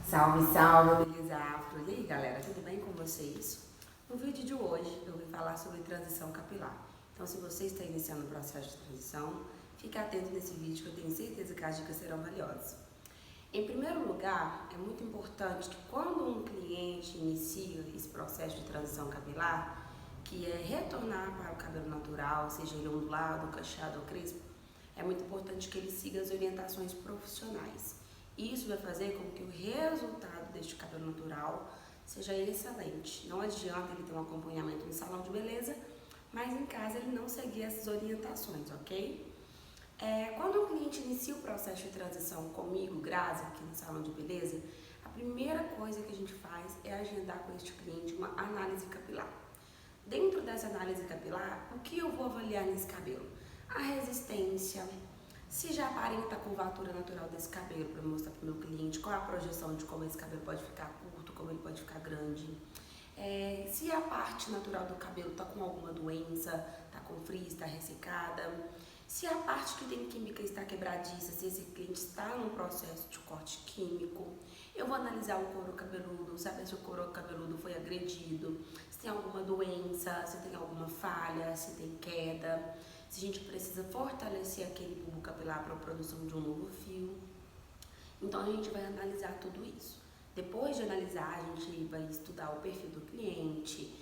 Salve, salve, beleza afro. E aí, galera, tudo bem com vocês? No vídeo de hoje eu vim falar sobre transição capilar. Então, se você está iniciando o processo de transição, fique atento nesse vídeo que eu tenho certeza que as dicas serão valiosas. Em primeiro lugar, é muito importante que quando um cliente inicia esse processo de transição capilar, que é retornar para o cabelo natural, seja ele ondulado, cacheado ou crespo, é muito importante que ele siga as orientações profissionais. Isso vai fazer com que o resultado deste cabelo natural seja excelente. Não adianta ele ter um acompanhamento no salão de beleza, mas em casa ele não seguir essas orientações, ok? Quando o cliente inicia o processo de transição comigo, Grazi, aqui no salão de beleza, a primeira coisa que a gente faz é agendar com este cliente uma análise capilar. Dentro dessa análise capilar, o que eu vou avaliar nesse cabelo? A resistência, se já aparenta a curvatura natural desse cabelo, para mostrar para o meu cliente qual é a projeção de como esse cabelo pode ficar curto, como ele pode ficar grande. Se a parte natural do cabelo está com alguma doença, está com frizz, está ressecada. Se a parte que tem química está quebradiça, se esse cliente está num processo de corte químico. Eu vou analisar o couro cabeludo, saber se o couro cabeludo foi agredido, se tem alguma doença, se tem alguma falha, se tem queda, se a gente precisa fortalecer aquele bulbo capilar para a produção de um novo fio. Então a gente vai analisar tudo isso. Depois de analisar, a gente vai estudar o perfil do cliente,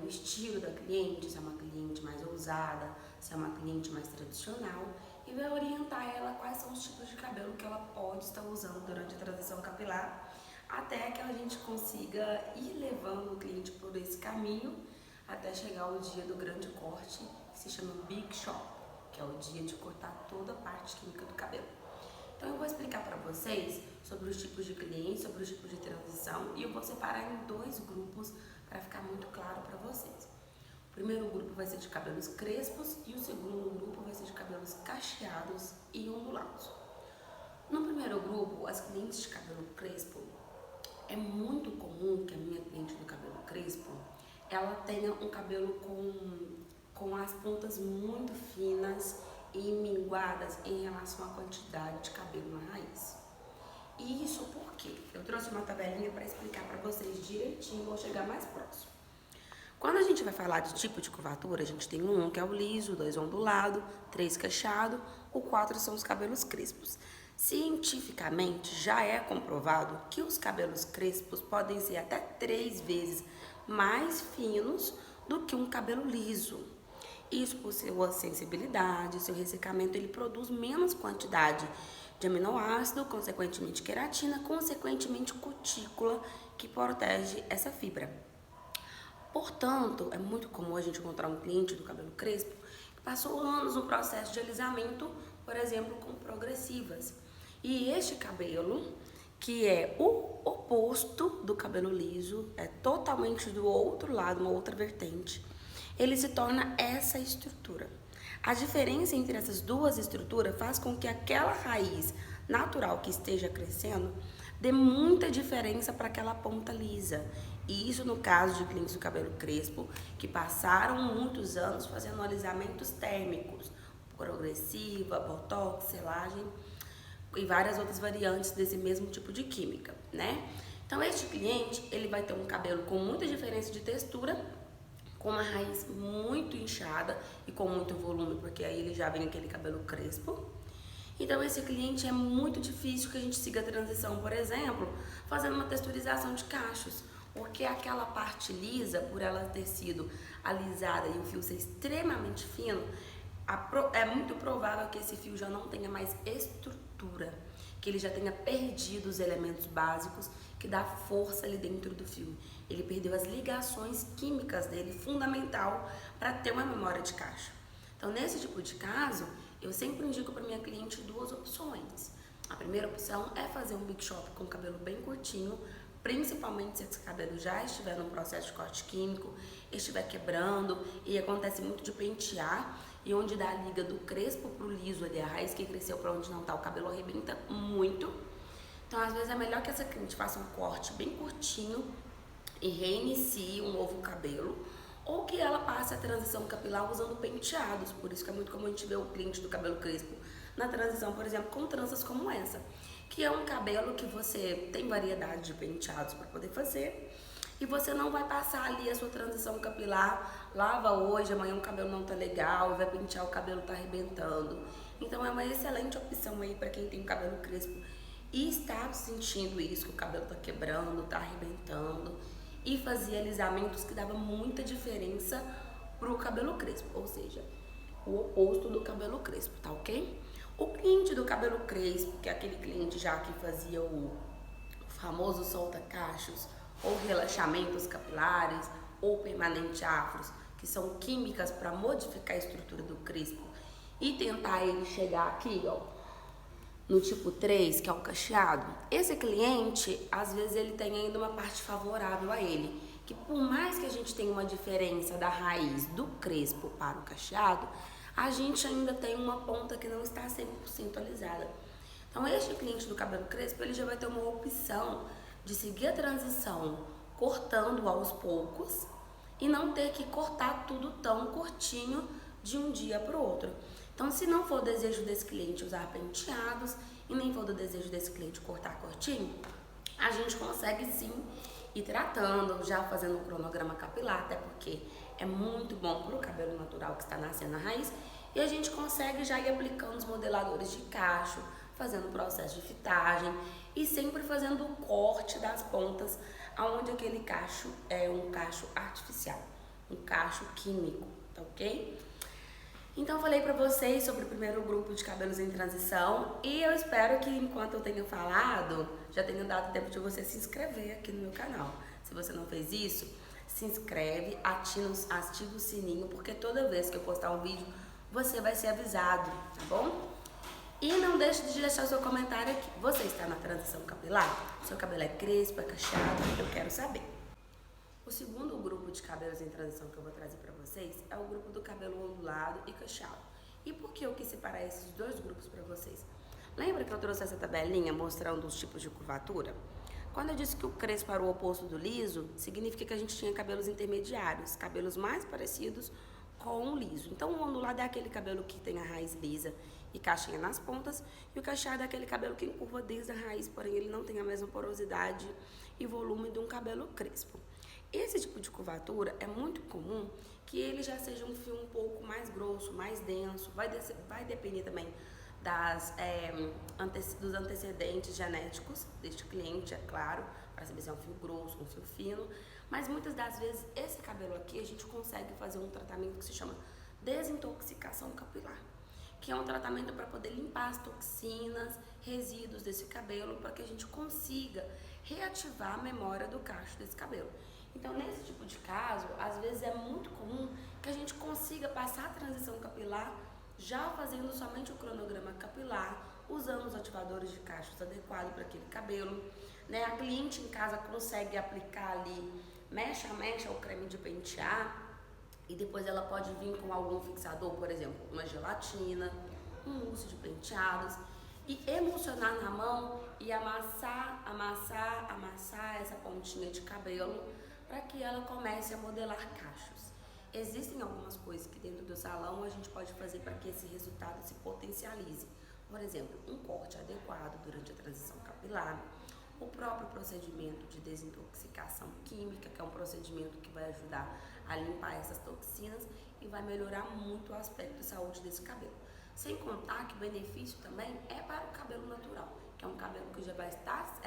o estilo da cliente, se é uma cliente mais ousada, se é uma cliente mais tradicional, e vai orientar ela quais são os tipos de cabelo que ela pode estar usando durante a transição capilar, até que a gente consiga ir levando o cliente por esse caminho até chegar ao dia do grande corte, que se chama Big Shop, que é o dia de cortar toda a parte química do cabelo. Então eu vou explicar para vocês sobre os tipos de clientes, sobre os tipos de transição, e eu vou separar em dois grupos para ficar muito claro para vocês. O primeiro grupo vai ser de cabelos crespos e o segundo grupo vai ser de cabelos cacheados e ondulados. No primeiro grupo, as clientes de cabelo crespo, é muito comum que a minha cliente do cabelo crespo, ela tenha um cabelo com as pontas muito finas e minguadas em relação à quantidade de cabelo na raiz. E isso por quê? Eu trouxe uma tabelinha para explicar para vocês direitinho, vou chegar mais próximo. Quando a gente vai falar de tipo de curvatura, a gente tem um que é o liso, 2 ondulado, 3 cacheado, o 4 são os cabelos crespos. Cientificamente, já é comprovado que os cabelos crespos podem ser até 3 vezes mais finos do que um cabelo liso. Isso por sua sensibilidade, seu ressecamento, ele produz menos quantidade de aminoácido, consequentemente queratina, consequentemente cutícula, que protege essa fibra. Portanto, é muito comum a gente encontrar um cliente do cabelo crespo que passou anos no processo de alisamento, por exemplo, com progressivas. E este cabelo, que é o oposto do cabelo liso, é totalmente do outro lado, uma outra vertente, ele se torna essa estrutura. A diferença entre essas duas estruturas faz com que aquela raiz natural que esteja crescendo dê muita diferença para aquela ponta lisa. E isso no caso de clientes do cabelo crespo que passaram muitos anos fazendo alisamentos térmicos, progressiva, botox, selagem e várias outras variantes desse mesmo tipo de química, né? Então este cliente, ele vai ter um cabelo com muita diferença de textura, com uma raiz muito inchada e com muito volume, porque aí ele já vem aquele cabelo crespo. Então esse cliente é muito difícil que a gente siga a transição, por exemplo, fazendo uma texturização de cachos, porque aquela parte lisa, por ela ter sido alisada e o fio ser extremamente fino, é muito provável que esse fio já não tenha mais estrutura, que ele já tenha perdido os elementos básicos que dá força ali dentro do fio. Ele perdeu as ligações químicas dele, fundamental para ter uma memória de cacho. Então, nesse tipo de caso, eu sempre indico para minha cliente duas opções. A primeira opção é fazer um big shop com cabelo bem curtinho, principalmente se esse cabelo já estiver num processo de corte químico, estiver quebrando, e acontece muito de pentear, e onde dá a liga do crespo pro liso ali, a raiz que cresceu para onde não tá, o cabelo arrebenta muito. Então, às vezes é melhor que essa cliente faça um corte bem curtinho e reinicie um novo cabelo, ou que ela passe a transição capilar usando penteados. Por isso que é muito comum a gente ver o cliente do cabelo crespo na transição, por exemplo, com tranças como essa, que é um cabelo que você tem variedade de penteados para poder fazer e você não vai passar ali a sua transição capilar, lava hoje, amanhã o cabelo não tá legal, vai pentear, o cabelo tá arrebentando. Então é uma excelente opção aí para quem tem cabelo crespo e está sentindo isso, que o cabelo tá quebrando, tá arrebentando, e fazia alisamentos que dava muita diferença pro cabelo crespo, ou seja, o oposto do cabelo crespo, tá ok? O cliente do cabelo crespo, que é aquele cliente já que fazia o famoso solta-cachos, ou relaxamentos capilares, ou permanente afros, que são químicas para modificar a estrutura do crespo e tentar ele chegar aqui, ó, no tipo 3, que é o cacheado. Esse cliente, às vezes ele tem ainda uma parte favorável a ele, que por mais que a gente tenha uma diferença da raiz do crespo para o cacheado, a gente ainda tem uma ponta que não está 100% alisada. Então, este cliente do cabelo crespo, ele já vai ter uma opção de seguir a transição cortando aos poucos e não ter que cortar tudo tão curtinho de um dia para o outro. Então, se não for o desejo desse cliente usar penteados e nem for do desejo desse cliente cortar curtinho, a gente consegue sim ir tratando, já fazendo um cronograma capilar, até porque é muito bom para o cabelo natural que está nascendo na raiz, e a gente consegue já ir aplicando os modeladores de cacho, fazendo o processo de fitagem e sempre fazendo o corte das pontas, aonde aquele cacho é um cacho artificial, um cacho químico, tá ok? Então eu falei pra vocês sobre o primeiro grupo de cabelos em transição e eu espero que enquanto eu tenha falado, já tenha dado tempo de você se inscrever aqui no meu canal. Se você não fez isso, se inscreve, ativa o sininho, porque toda vez que eu postar um vídeo, você vai ser avisado, tá bom? E não deixe de deixar seu comentário aqui. Você está na transição capilar? Seu cabelo é crespo, é cacheado? Eu quero saber. O segundo grupo de cabelos em transição que eu vou trazer para vocês é o grupo do cabelo ondulado e cacheado. E por que eu quis separar esses dois grupos para vocês? Lembra que eu trouxe essa tabelinha mostrando os tipos de curvatura? Quando eu disse que o crespo era o oposto do liso, significa que a gente tinha cabelos intermediários, cabelos mais parecidos com o liso. Então, o ondulado é aquele cabelo que tem a raiz lisa e caixinha nas pontas, e o cacheado é aquele cabelo que encurva desde a raiz, porém ele não tem a mesma porosidade e volume de um cabelo crespo. Esse tipo de curvatura é muito comum que ele já seja um fio um pouco mais grosso, mais denso, vai depender também dos antecedentes genéticos deste cliente, é claro, para saber se é um fio grosso, um fio fino, mas muitas das vezes esse cabelo aqui a gente consegue fazer um tratamento que se chama desintoxicação capilar, que é um tratamento para poder limpar as toxinas, resíduos desse cabelo, para que a gente consiga reativar a memória do cacho desse cabelo. Então, nesse tipo de caso, às vezes é muito comum que a gente consiga passar a transição capilar já fazendo somente o cronograma capilar, usando os ativadores de cachos adequados para aquele cabelo, né? A cliente em casa consegue aplicar ali mecha a mecha o creme de pentear e depois ela pode vir com algum fixador, por exemplo, uma gelatina, um mousse de penteados e emulsionar na mão e amassar essa pontinha de cabelo para que ela comece a modelar cachos. Existem algumas coisas que dentro do salão a gente pode fazer para que esse resultado se potencialize. Por exemplo, um corte adequado durante a transição capilar, o próprio procedimento de desintoxicação química, que é um procedimento que vai ajudar a limpar essas toxinas e vai melhorar muito o aspecto de saúde desse cabelo. Sem contar que o benefício também é para o cabelo natural, que é um cabelo que já vai estar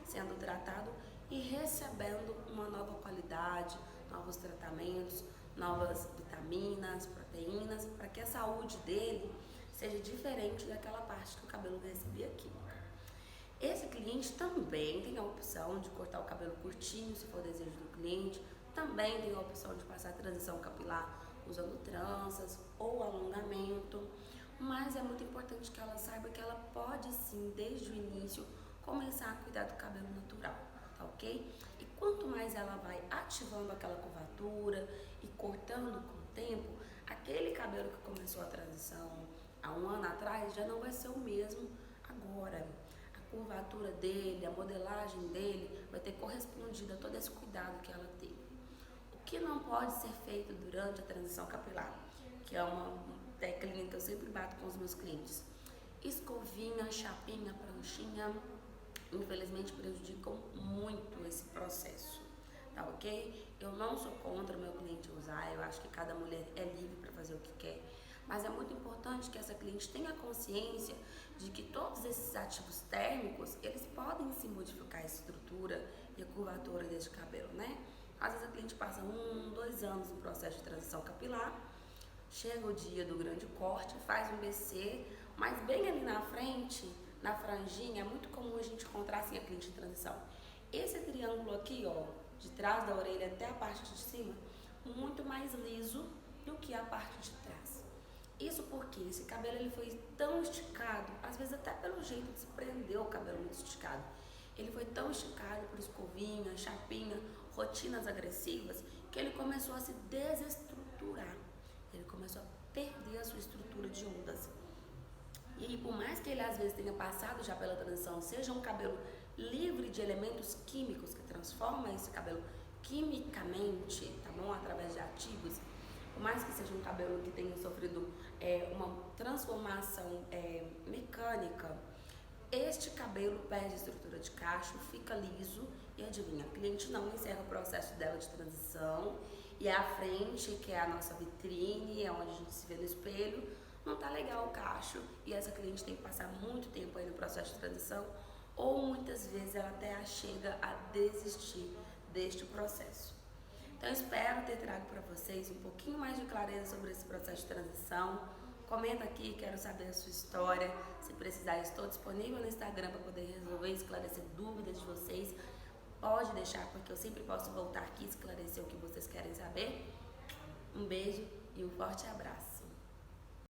sendo tratado e recebendo uma nova qualidade, novos tratamentos, novas vitaminas, proteínas, para que a saúde dele seja diferente daquela parte que o cabelo recebia química. Esse cliente também tem a opção de cortar o cabelo curtinho, se for desejo do cliente, também tem a opção de passar a transição capilar usando tranças ou alongamento, mas é muito importante que ela saiba que ela pode sim, desde o início, começar a cuidar do cabelo natural, tá ok? E quanto mais ela vai ativando aquela curvatura e cortando com o tempo, aquele cabelo que começou a transição há um ano atrás já não vai ser o mesmo agora. A curvatura dele, a modelagem dele vai ter correspondido a todo esse cuidado que ela teve. O que não pode ser feito durante a transição capilar, que é uma técnica que eu sempre bato com os meus clientes. Escovinha, chapinha, pranchinha, infelizmente prejudicam muito esse processo, tá ok? Eu não sou contra o meu cliente usar, eu acho que cada mulher é livre para fazer o que quer, mas é muito importante que essa cliente tenha consciência de que todos esses ativos térmicos, eles podem sim modificar a estrutura e a curvatura desse cabelo, né? Às vezes a cliente passa 1, 2 anos no processo de transição capilar, chega o dia do grande corte, faz um BC, mas bem ali na frente, na franjinha, é muito comum a gente encontrar assim a cliente em transição. Esse triângulo aqui, ó, de trás da orelha até a parte de cima, muito mais liso do que a parte de trás. Isso porque esse cabelo ele foi tão esticado, às vezes até pelo jeito de se prender o cabelo muito esticado. Ele foi tão esticado por escovinha, chapinha, rotinas agressivas, que ele começou a se desestruturar. Ele começou a perder a sua estrutura de ondas. E por mais que ele às vezes tenha passado já pela transição, seja um cabelo livre de elementos químicos que transformam esse cabelo quimicamente, tá bom? Através de ativos, por mais que seja um cabelo que tenha sofrido uma transformação mecânica, este cabelo perde a estrutura de cacho, fica liso e adivinha, a cliente não encerra o processo dela de transição e a frente, que é a nossa vitrine, é onde a gente se vê no espelho, não tá legal o cacho e essa cliente tem que passar muito tempo aí no processo de transição ou muitas vezes ela até chega a desistir deste processo. Então espero ter trago para vocês um pouquinho mais de clareza sobre esse processo de transição. Comenta aqui, quero saber a sua história. Se precisar, estou disponível no Instagram para poder resolver e esclarecer dúvidas de vocês. Pode deixar, porque eu sempre posso voltar aqui e esclarecer o que vocês querem saber. Um beijo e um forte abraço.